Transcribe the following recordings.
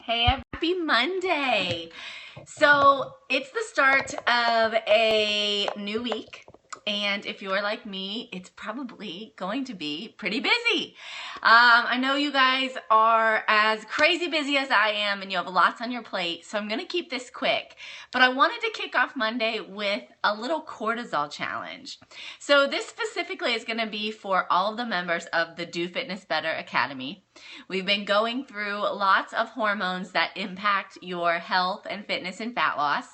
Hey, happy Monday. So it's the start of a new week. And if you're like me, it's probably going to be pretty busy. I know you guys are as crazy busy as I am and you have lots on your plate, so I'm going to keep this quick. But I wanted to kick off Monday with a little cortisol challenge. So this specifically is going to be for all of the members of the Do Fitness Better Academy. We've been going through lots of hormones that impact your health and fitness and fat loss.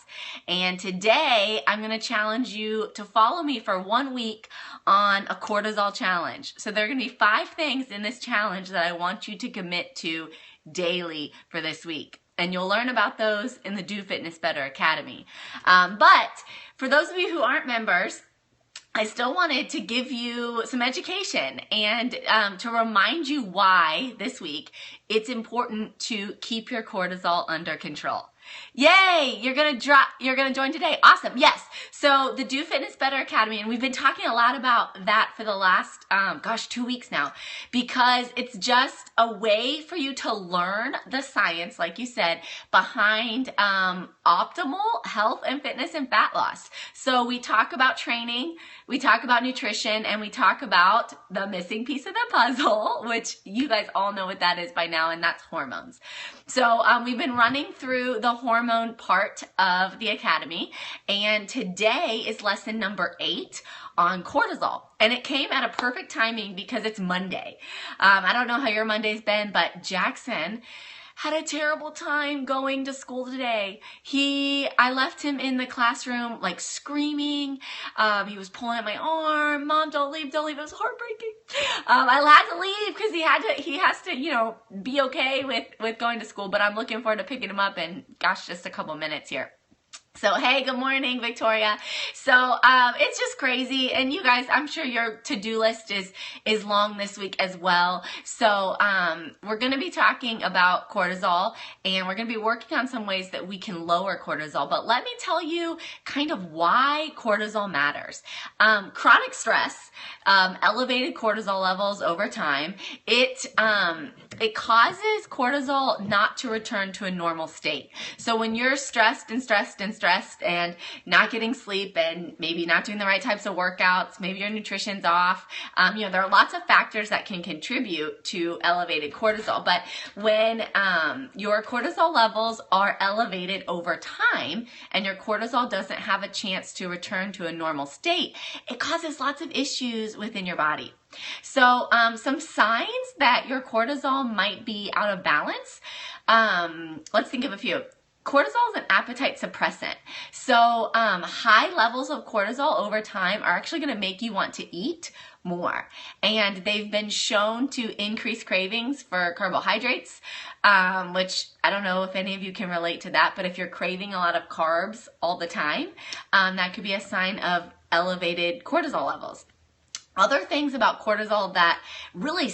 And today I'm going to challenge you to follow me for 1 week on a cortisol challenge. So there are going to be 5 things in this challenge that I want you to commit to daily for this week. And you'll learn about those in the Do Fitness Better Academy. But for those of you who aren't members, I still wanted to give you some education and to remind you why this week it's important to keep your cortisol under control. Yay! You're gonna join today. Awesome. Yes. So the Do Fitness Better Academy, and we've been talking a lot about that for the last 2 weeks now, because it's just a way for you to learn the science, like you said, behind optimal health and fitness and fat loss. So we talk about training, we talk about nutrition, and we talk about the missing piece of the puzzle, which you guys all know what that is by now, and that's hormones. So we've been running through the hormone part of the academy, and today is lesson number 8 on cortisol. And it came at a perfect timing because it's Monday. I don't know how your Monday's been, but Jackson had a terrible time going to school today. I left him in the classroom like screaming. He was pulling at my arm. Mom, don't leave, don't leave. It was heartbreaking. I had to leave because he has to, be okay with going to school, but I'm looking forward to picking him up in, just a couple minutes here. So, hey, good morning, Victoria. So, it's just crazy. And you guys, I'm sure your to-do list is long this week as well. So, we're going to be talking about cortisol, and we're going to be working on some ways that we can lower cortisol. But let me tell you kind of why cortisol matters. Chronic stress, elevated cortisol levels over time, it causes cortisol not to return to a normal state. So when you're stressed and not getting sleep and maybe not doing the right types of workouts, maybe your nutrition's off, there are lots of factors that can contribute to elevated cortisol. But when your cortisol levels are elevated over time and your cortisol doesn't have a chance to return to a normal state, it causes lots of issues within your body. So some signs that your cortisol might be out of balance, let's think of a few. Cortisol is an appetite suppressant. So high levels of cortisol over time are actually going to make you want to eat more. And they've been shown to increase cravings for carbohydrates, which I don't know if any of you can relate to that, but if you're craving a lot of carbs all the time, that could be a sign of elevated cortisol levels. Other things about cortisol that really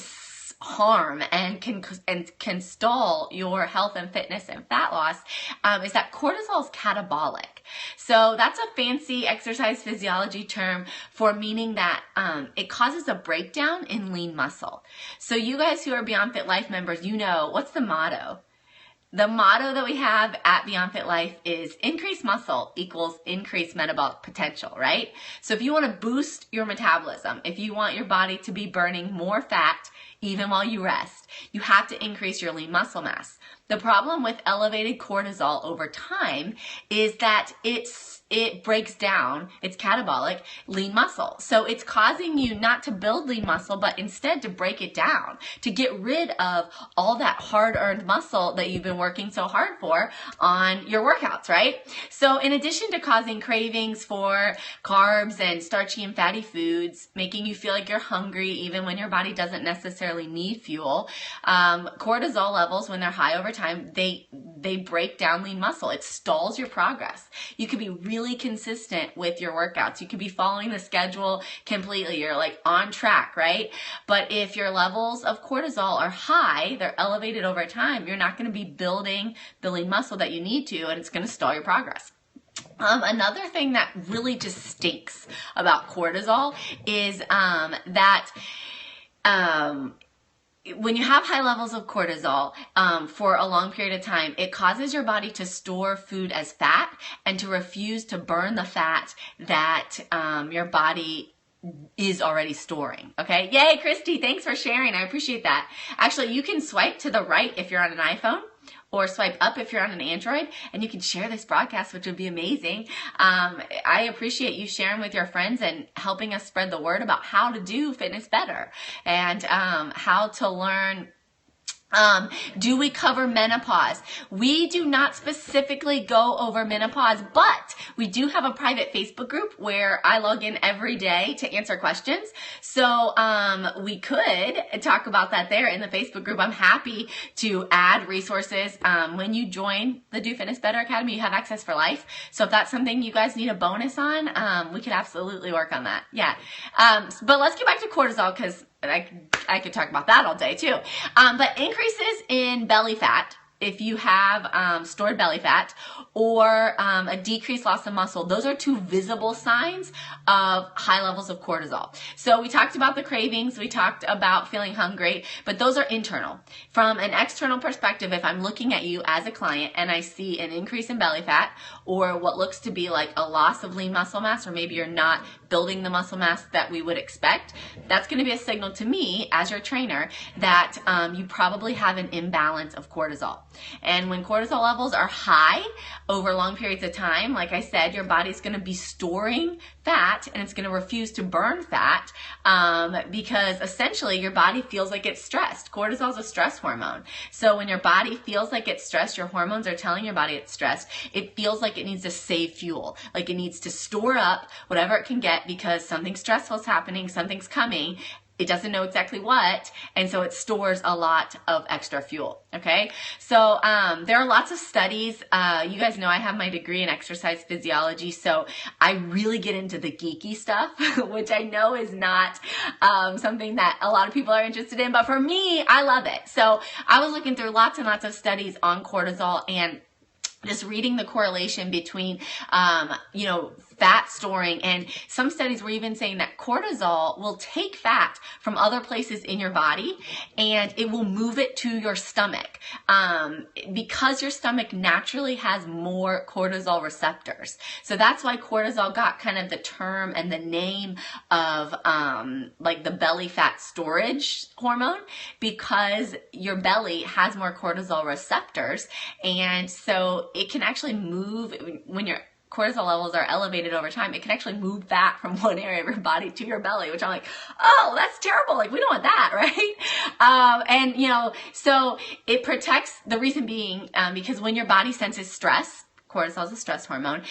harm and can stall your health and fitness and fat loss is that cortisol is catabolic. So that's a fancy exercise physiology term for meaning that it causes a breakdown in lean muscle. So you guys who are BeyondFit Life members, what's the motto? The motto that we have at BeyondFit Life is increased muscle equals increased metabolic potential, right? So if you want to boost your metabolism, if you want your body to be burning more fat even while you rest, you have to increase your lean muscle mass. The problem with elevated cortisol over time is that it breaks down, it's catabolic, lean muscle. So it's causing you not to build lean muscle, but instead to break it down, to get rid of all that hard-earned muscle that you've been working so hard for on your workouts, right? So in addition to causing cravings for carbs and starchy and fatty foods, making you feel like you're hungry even when your body doesn't necessarily need fuel, cortisol levels, when they're high over time, they break down lean muscle. It stalls your progress. You could be really consistent with your workouts. You could be following the schedule completely. You're like on track, right? But if your levels of cortisol are high, they're elevated over time, you're not going to be building the lean muscle that you need to, and it's going to stall your progress. Another thing that really just stinks about cortisol is that when you have high levels of cortisol for a long period of time, it causes your body to store food as fat and to refuse to burn the fat that your body is already storing. Okay. Yay, Christy. Thanks for sharing. I appreciate that. Actually, you can swipe to the right if you're on an iPhone, or swipe up if you're on an Android, and you can share this broadcast, which would be amazing. I appreciate you sharing with your friends and helping us spread the word about how to do fitness better and how to learn. Do we cover menopause? We do not specifically go over menopause, but we do have a private Facebook group where I log in every day to answer questions. So we could talk about that there in the Facebook group. I'm happy to add resources. When you join the Do Fitness Better Academy, you have access for life. So if that's something you guys need a bonus on, we could absolutely work on that. Yeah. But let's get back to cortisol, because I could talk about that all day too. But increases in belly fat, if you have stored belly fat, or a decreased loss of muscle, those are two visible signs of high levels of cortisol. So we talked about the cravings, we talked about feeling hungry, but those are internal. From an external perspective, if I'm looking at you as a client and I see an increase in belly fat, or what looks to be like a loss of lean muscle mass, or maybe you're not building the muscle mass that we would expect, that's going to be a signal to me as your trainer that you probably have an imbalance of cortisol. And when cortisol levels are high over long periods of time, like I said, your body's going to be storing fat and it's going to refuse to burn fat because essentially your body feels like it's stressed. Cortisol is a stress hormone. So when your body feels like it's stressed, your hormones are telling your body it's stressed. It feels like it needs to save fuel, like it needs to store up whatever it can get because something stressful is happening, something's coming. It doesn't know exactly what, and so it stores a lot of extra fuel, okay? So there are lots of studies. You guys know I have my degree in exercise physiology, so I really get into the geeky stuff, which I know is not something that a lot of people are interested in, but for me, I love it. So I was looking through lots and lots of studies on cortisol and just reading the correlation between, fat storing, and some studies were even saying that cortisol will take fat from other places in your body and it will move it to your stomach because your stomach naturally has more cortisol receptors. So that's why cortisol got kind of the term and the name of like the belly fat storage hormone, because your belly has more cortisol receptors, and so it can actually move when your cortisol levels are elevated over time. It can actually move fat from one area of your body to your belly, which I'm like, oh, that's terrible. Like, we don't want that, right? So it protects, the reason being, because when your body senses stress, cortisol is a stress hormone,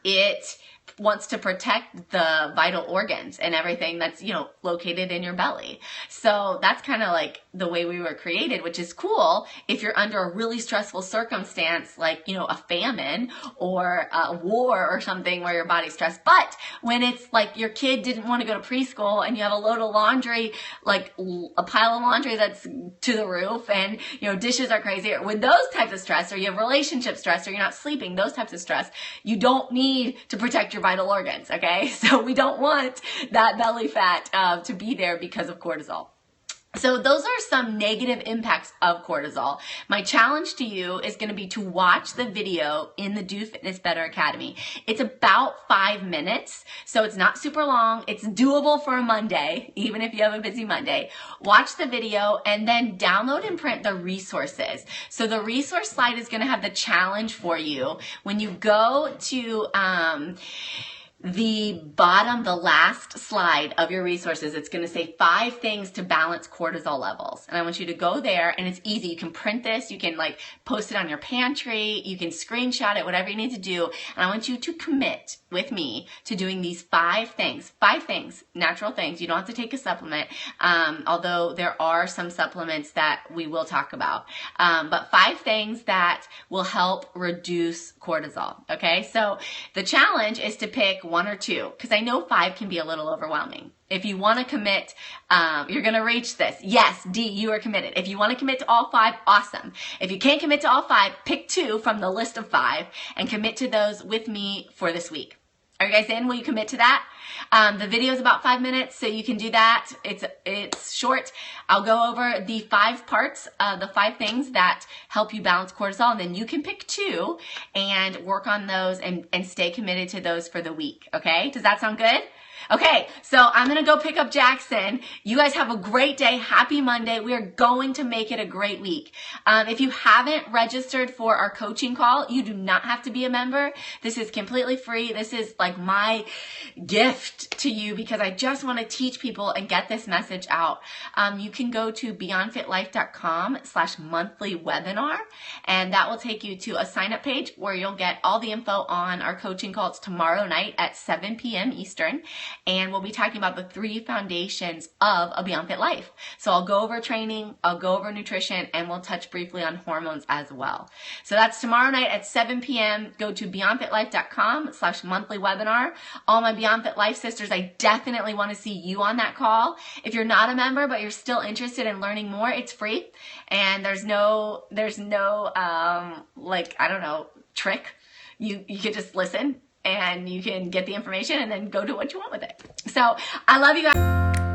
it wants to protect the vital organs and everything that's, located in your belly. So that's kind of like the way we were created, which is cool if you're under a really stressful circumstance, like, a famine or a war or something where your body's stressed. But when it's like your kid didn't want to go to preschool and you have a load of laundry, like a pile of laundry that's to the roof, and, dishes are crazy, or with those types of stress, or you have relationship stress, or you're not sleeping, those types of stress, you don't need to protect your vital organs, okay? So we don't want that belly fat to be there because of cortisol. So those are some negative impacts of cortisol. My challenge to you is going to be to watch the video in the Do Fitness Better Academy. It's about 5 minutes, so it's not super long. It's doable for a Monday, even if you have a busy Monday. Watch the video and then download and print the resources. So the resource slide is going to have the challenge for you. When you go to the bottom, the last slide of your resources, it's going to say 5 things to balance cortisol levels. And I want you to go there, and it's easy. You can print this, you can post it on your pantry, you can screenshot it, whatever you need to do. And I want you to commit with me to doing these 5 things, natural things. You don't have to take a supplement, although there are some supplements that we will talk about. But 5 things that will help reduce cortisol. Okay, so the challenge is to pick 1 or 2, because I know 5 can be a little overwhelming. If you want to commit, you're going to reach this. Yes, D, you are committed. If you want to commit to all 5, awesome. If you can't commit to all 5, pick 2 from the list of 5 and commit to those with me for this week. Are you guys in? Will you commit to that? The video is about 5 minutes, so you can do that. It's short. I'll go over the 5 parts, the 5 things that help you balance cortisol, and then you can pick 2 and work on those and stay committed to those for the week, okay? Does that sound good? Okay, so I'm going to go pick up Jackson. You guys have a great day. Happy Monday. We are going to make it a great week. If you haven't registered for our coaching call, you do not have to be a member. This is completely free. This is like my gift to you because I just want to teach people and get this message out. You can go to beyondfitlife.com/monthly webinar, and that will take you to a sign-up page where you'll get all the info on our coaching call. It's tomorrow night at 7 p.m. Eastern. And we'll be talking about the 3 foundations of a BeyondFit life. So I'll go over training, I'll go over nutrition, and we'll touch briefly on hormones as well. So that's tomorrow night at 7 p.m. Go to beyondfitlife.com/monthly webinar. All my BeyondFit Life sisters, I definitely want to see you on that call. If you're not a member, but you're still interested in learning more, it's free. And there's no like, I don't know, trick. You can just listen and you can get the information and then go do what you want with it. So I love you guys.